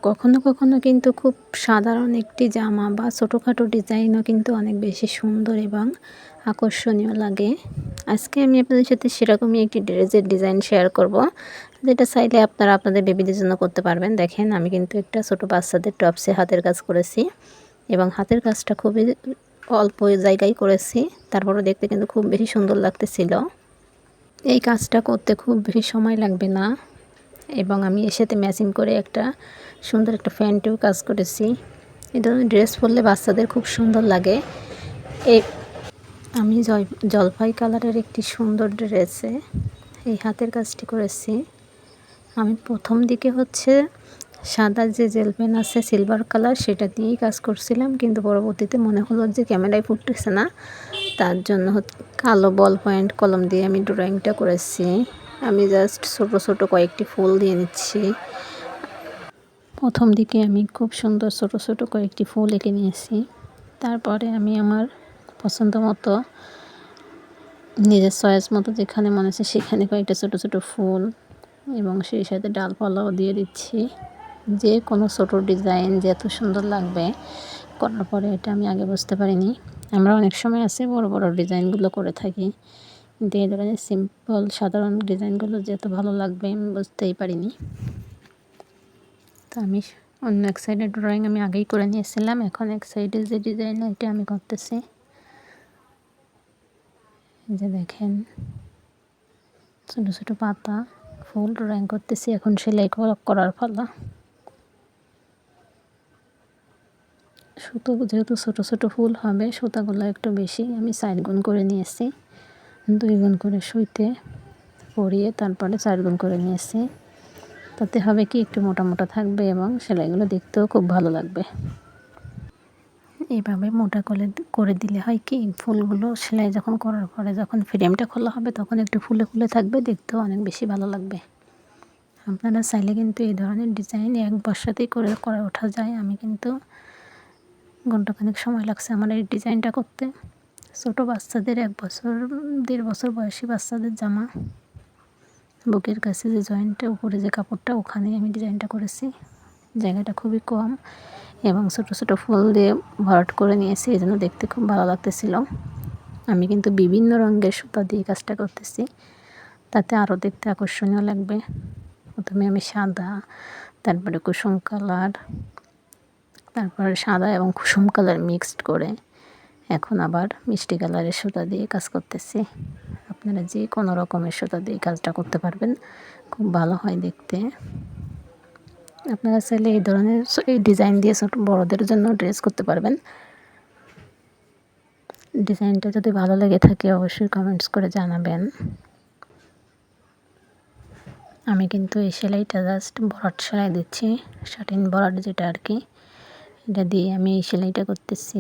কখনো কখনো কিন্তু খুব সাধারণ একটি জামা বা ছোটোখাটো ডিজাইনও কিন্তু অনেক বেশি সুন্দর এবং আকর্ষণীয় লাগে। আজকে আমি আপনাদের সাথে সেরকমই একটি ড্রেসের ডিজাইন শেয়ার করব, যেটা চাইলে আপনারা আপনাদের বেবিদের জন্য করতে পারবেন। দেখেন, আমি কিন্তু একটা ছোটো বাচ্চাদের টপসে হাতের কাজ করেছি এবং হাতের কাজটা খুবই অল্প জায়গায় করেছি, তারপরও দেখতে কিন্তু খুব বেশি সুন্দর লাগতেছিল। এই কাজটা করতে খুব বেশি সময় লাগবে না এবং আমি এর সাথে ম্যাচিং করে একটা সুন্দর একটা প্যান্টেও কাজ করেছি। এই ধরনের ড্রেস পরলে বাচ্চাদের খুব সুন্দর লাগে। এই আমি জলপাই কালারের একটি সুন্দর ড্রেসে এই হাতের কাজটি করেছি। আমি প্রথম দিকে সাদা যে জেল পেন আছে সিলভার কালার, সেটা দিয়েই কাজ করছিলাম, কিন্তু পরবর্তীতে মনে হলো যে ক্যামেরায় ফুটতেছে না, তার জন্য কালো বল পয়েন্ট কলম দিয়ে আমি ড্রয়িংটা করেছি। আমি জাস্ট ছোটো ছোটো কয়েকটি ফুল দিয়ে নিচ্ছি। প্রথম দিকে আমি খুব সুন্দর ছোটো ছোটো কয়েকটি ফুল এঁকে নিয়েছি। তারপরে আমি আমার পছন্দ মতো, নিজের চয়েস মতো যেখানে মনে হচ্ছে সেখানে কয়েকটা ছোটো ছোটো ফুল এবং সেই সাথে ডালপালাও দিয়ে দিচ্ছি। যে কোনো ছোটো ডিজাইন যে এত সুন্দর লাগবে করার পরে, এটা আমি আগে বুঝতে পারিনি। আমরা অনেক সময় আছে বড় বড় ডিজাইনগুলো করে থাকি, কিন্তু এই ধরনের সিম্পল সাধারণ ডিজাইনগুলো যে এত ভালো লাগবে আমি বুঝতেই পারিনি। তো আমি অন্য এক সাইডের ড্রয়িং আমি আগেই করে নিয়েছিলাম, এখন এক সাইডে যে ডিজাইন এটা আমি করতেছি। যে দেখেন, ছোটো ছোটো পাতা ফুল ড্রয়িং করতেছি, এখন সেলাই করার পালা। সুতো যেহেতু ছোটো ছোটো ফুল হবে, সুতাগুলো একটু বেশি আমি 4 গুণ করে নিয়েছি, 2 গুণ করে সুইতে পরিয়ে তারপরে 4 গুণ করে নিয়েছি। তাতে হবে কি, একটু মোটা মোটা থাকবে এবং সেলাইগুলো দেখতেও খুব ভালো লাগবে। এইভাবে মোটা করে দিলে হয় কি, ফুলগুলো সেলাই যখন করার পরে যখন ফ্রেমটা খোলা হবে তখন একটু ফুলে ফুলে থাকবে, দেখতেও অনেক বেশি ভালো লাগবে। আপনারা চাইলে কিন্তু এই ধরনের ডিজাইন এক বর্ষাতেই করে ওঠা যায়। আমি কিন্তু ঘণ্টাখানেক সময় লাগছে আমার এই ডিজাইনটা করতে। ছোটো বাচ্চাদের 1 বছর 1.5 বছর বয়সী বাচ্চাদের জামা, বুকের কাছে যে জয়েন্টটা উপরে যে কাপড়টা, ওখানে আমি ডিজাইনটা করেছি। জায়গাটা খুবই কম এবং ছোটো ছোটো ফুল দিয়ে ভরাট করে নিয়েছি, এই জন্য দেখতে খুব ভালো লাগতেছিল। আমি কিন্তু বিভিন্ন রঙের সুতা দিয়ে কাজটা করতেছি, তাতে আরও দেখতে আকর্ষণীয় লাগবে। প্রথমে আমি সাদা, তারপরে কুসুম কালার, তারপরে সাদা এবং কুসুম কালার মিক্সড করে এখন আবার মিষ্টি কালারের সুতা দিয়ে কাজ করতেছি। আপনারা যে কোনো রকমের সুতা দিয়ে কাজটা করতে পারবেন, খুব ভালো হয় দেখতে। আপনারা চাইলে এই ধরনের এই ডিজাইন দিয়ে ছোটো বড়দের জন্য ড্রেস করতে পারবেন। ডিজাইনটা যদি ভালো লেগে থাকে অবশ্যই কমেন্টস করে জানাবেন। আমি কিন্তু এই সেলাইটা জাস্ট ভরাট সেলাই দিচ্ছি, শাটিন ভরাট যেটা আর কি, এটা দিয়ে আমি এই সেলাইটা করতেছি।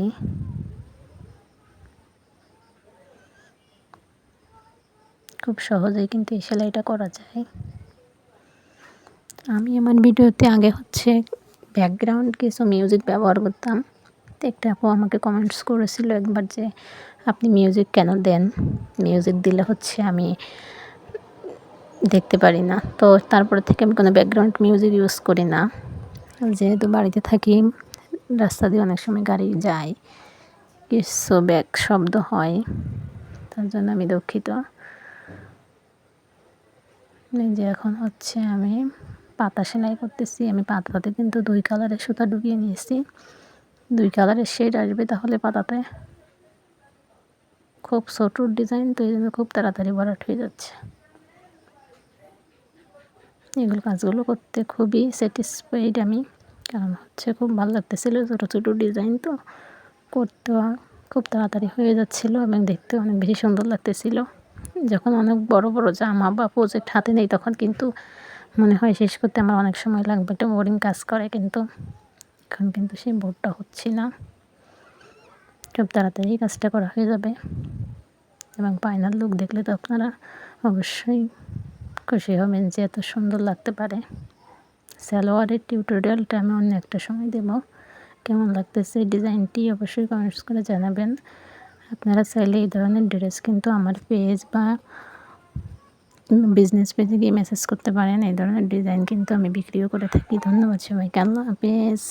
খুব সহজেই কিন্তু এই সেলাইটা করা যায়। আমি আমার ভিডিওতে আগে ব্যাকগ্রাউন্ড কিছু মিউজিক ব্যবহার করতাম। তো একটা আপু আমাকে কমেন্টস করেছিল একবার যে আপনি মিউজিক কেন দেন, মিউজিক দিলে আমি দেখতে পারি না। তো তারপরে থেকে আমি কোনো ব্যাকগ্রাউন্ড মিউজিক ইউজ করি না, যেহেতু বাড়িতে থাকি, রাস্তা দিয়ে অনেক সময় গাড়ি যায়, কিছু ব্যাক শব্দ হয়, তার জন্য আমি দুঃখিত। যে এখন আমি পাতা সেলাই করতেছি। আমি পাতাতে কিন্তু 2 কালারের সুতা ঢুকিয়ে নিয়েছি, 2 কালারের শেড আসবে, তাহলে পাতাতে খুব ছোটো ডিজাইন, তো এই জন্য খুব তাড়াতাড়ি ভরাট হয়ে যাচ্ছে। এগুলো কাজগুলো করতে খুবই স্যাটিসফাইড আমি, কারণ খুব ভালো লাগতেছিলো। ছোটো ছোটো ডিজাইন তো করতে খুব তাড়াতাড়ি হয়ে যাচ্ছিলো এবং দেখতে অনেক বেশি সুন্দর লাগতেছিল। যখন অনেক বড় বড় জামা বা প্রজেক্ট হাতে নেই, তখন কিন্তু মনে হয় শেষ করতে আমার অনেক সময় লাগবে, একটা বোরিং কাজ করে, কিন্তু এখন কিন্তু সেই বোরটা হচ্ছে না, খুব তাড়াতাড়ি কাজটা করা হয়ে যাবে এবং ফাইনাল লুক দেখলে তো আপনারা অবশ্যই খুশি হবেন যে এত সুন্দর লাগতে পারে। সালোয়ারের টিউটোরিয়ালটা আমি অন্য একটা সময় দেব। কেমন লাগতেছে এই ডিজাইনটি অবশ্যই কমেন্টস করে জানাবেন। আপনারা চাইলে এই ধরনের ড্রেস কিন্তু আমার পেজ বা বিজনেস পেজে গিয়ে মেসেজ করতে পারেন। এই ধরনের ডিজাইন কিন্তু আমি বিক্রিও করে থাকি। ধন্যবাদ সবাইকে। আল্লাহ হাফেজ।